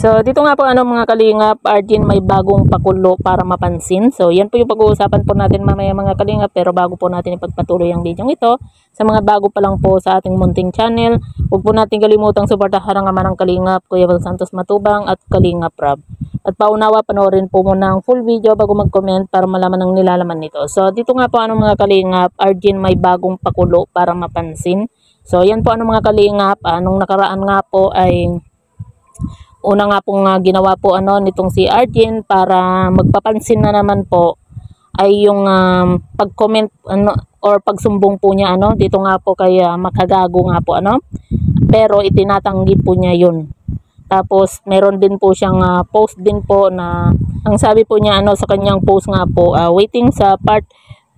So, dito nga po mga kalingap, Arjen may bagong pakulo para mapansin. So, yan po yung pag-uusapan po natin mamaya mga kalingap. Pero bago po natin ipagpatuloy ang video ito, sa mga bago pa lang po sa ating munting channel, huwag po natin kalimutang suportahan ang ama ng kalingap, Kuya Val Santos Matubang at Kalingap Rob. At paunawa, panoorin po muna ang full video bago mag-comment para malaman ang nilalaman nito. So, dito nga po mga kalingap, Arjen may bagong pakulo para mapansin. So, yan po mga kalingap, nung nakaraan nga po ay una nga pong ginawa po nitong si Arjen para magpapansin na naman po ay yung pag-comment or pagsumbong po niya dito nga po kay Makagago nga po pero itinatanggi po niya yun. Tapos meron din po siyang post din po na ang sabi po niya sa kanyang post nga po, waiting sa part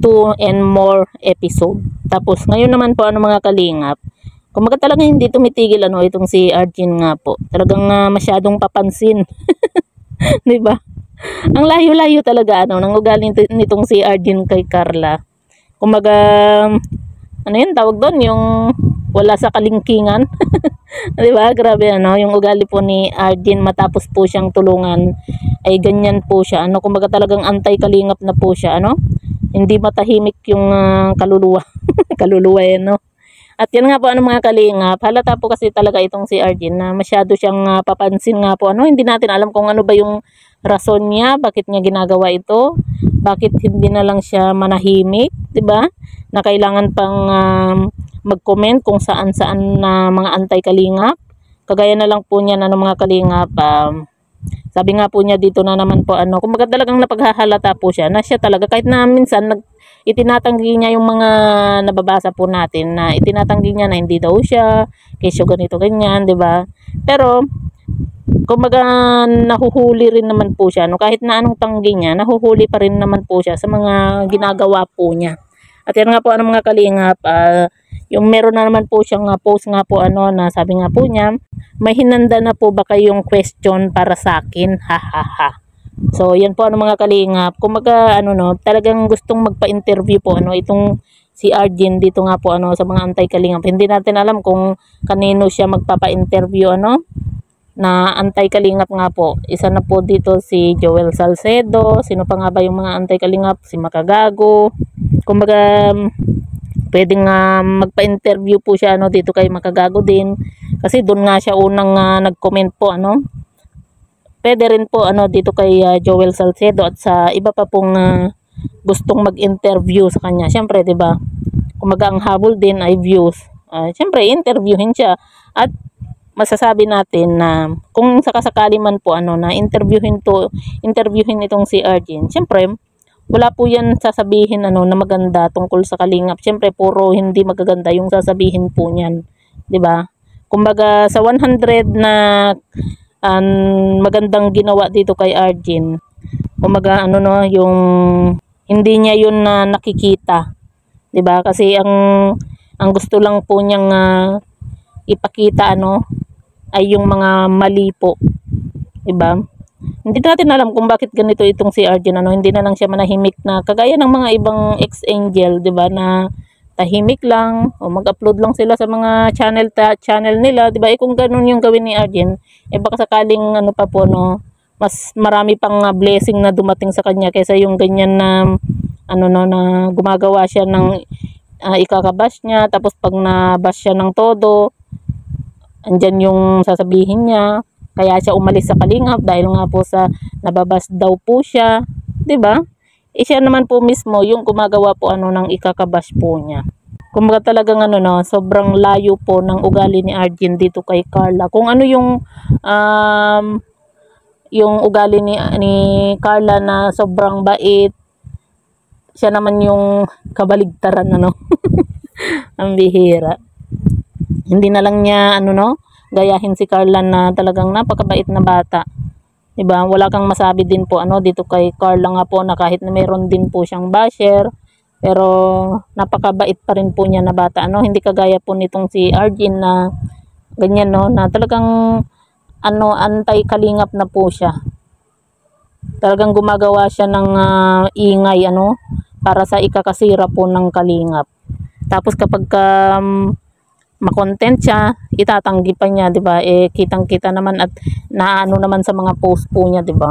2 and more episode. Tapos ngayon naman po mga kalingap, kumaga talagang hindi tumitigil itong si Arjen nga po. Talagang masyadong papansin. 'Di ba? Ang layo-layo talaga ng ugali nitong si Arjen kay Carla. Kumaga tawag doon, yung wala sa kalingkingan. 'Di ba? Grabe yung ugali po ni Arjen matapos po siyang tulungan ay ganyan po siya. Kumaga talagang anti-kalingap na po siya, Hindi matahimik yung kaluluwa. Kaluluwa yan, At yan nga po mga kalingap, halata po kasi talaga itong si Arjen na masyado siyang papansin nga po. Hindi natin alam kung ano ba yung rason niya, bakit niya ginagawa ito, bakit hindi na lang siya manahimik, 'di ba? Na kailangan pang mag-comment kung saan-saan na mga anti-kalingap. Kagaya na lang po niya mga kalingap, sabi nga po niya dito na naman po kumbaga talagang napaghahalata po siya na siya talaga kahit na minsan itinatanggi niya yung mga nababasa po natin na itinatanggi niya na hindi daw siya kesyo ganito ganyan, 'di ba? Pero kumbaga nahuhuli rin naman po siya kahit na anong tanggi niya, nahuhuli pa rin naman po siya sa mga ginagawa po niya. At yan nga po mga kalingap, yung meron na naman po siyang post nga po na sabi nga po niya, may hinanda na po ba kayong question para sa akin? Ha ha ha. So yan po mga kalingap, kumaga talagang gustong magpa-interview po itong si Arjen dito nga po sa mga anti-kalingap. Hindi natin alam kung kanino siya magpapa-interview na anti-kalingap nga po. Isa na po dito si Joel Salcedo, sino pa nga ba yung mga anti-kalingap? Si Makagago. Kumbaga pwedeng magpa-interview po siya dito kay Makagago din kasi doon nga siya unang nag-comment po pwede rin po dito kay Joel Salcedo at sa iba pa pong gustong mag-interview sa kanya. Siyempre 'di ba? Kumaga ang habol din ay views. Siyempre interviewin siya at masasabi natin na kung sakasakali man po na interviewin itong si Arjen. Siyempre wala po yan sasabihin na maganda tungkol sa kalingap. Siyempre puro hindi magaganda yung sasabihin po niyan, 'di ba? Kumbaga sa 100 na magandang ginawa dito kay Arjen, kumbaga yung hindi niya yun na nakikita, 'di ba? Kasi ang gusto lang po niyang ipakita ay yung mga mali po, 'di ba? Hindi natin alam kung bakit ganito itong si Arjen hindi na lang siya manahimik na kagaya ng mga ibang ex-angel, 'di ba, na tahimik lang o mag-upload lang sila sa mga channel nila, 'di ba? Kung ganun yung gawin ni Arjen, baka sakaling pa po mas marami pang blessing na dumating sa kanya kaysa yung ganyan na na gumagawa siya ng ikakabash niya, tapos pag nabash siya ng todo, andyan yung sasabihin niya. Kaya siya umalis sa kalingap dahil nga po sa nababas daw po siya, 'di ba? Siya naman po mismo yung gumagawa po ng ikakabash po niya. Kumbaga talagang sobrang layo po ng ugali ni Arjen dito kay Carla. Kung yung ugali ni Carla na sobrang bait, siya naman yung kabaligtaran ang bihira. Hindi na lang niya gayahin si Carla na talagang napakabait na bata. 'Di ba? Wala kang masabi din po dito kay Carla nga po na kahit na meron din po siyang basher, pero napakabait pa rin po niya na bata. Hindi kagaya po nitong si Arjen na ganyan na talagang anti-kalingap na po siya. Talagang gumagawa siya ng ingay para sa ikakasira po ng kalingap. Tapos kapag makontent siya, itatanggi pa niya, 'di ba? Eh kitang-kita naman at naano naman sa mga post po niya, 'di ba?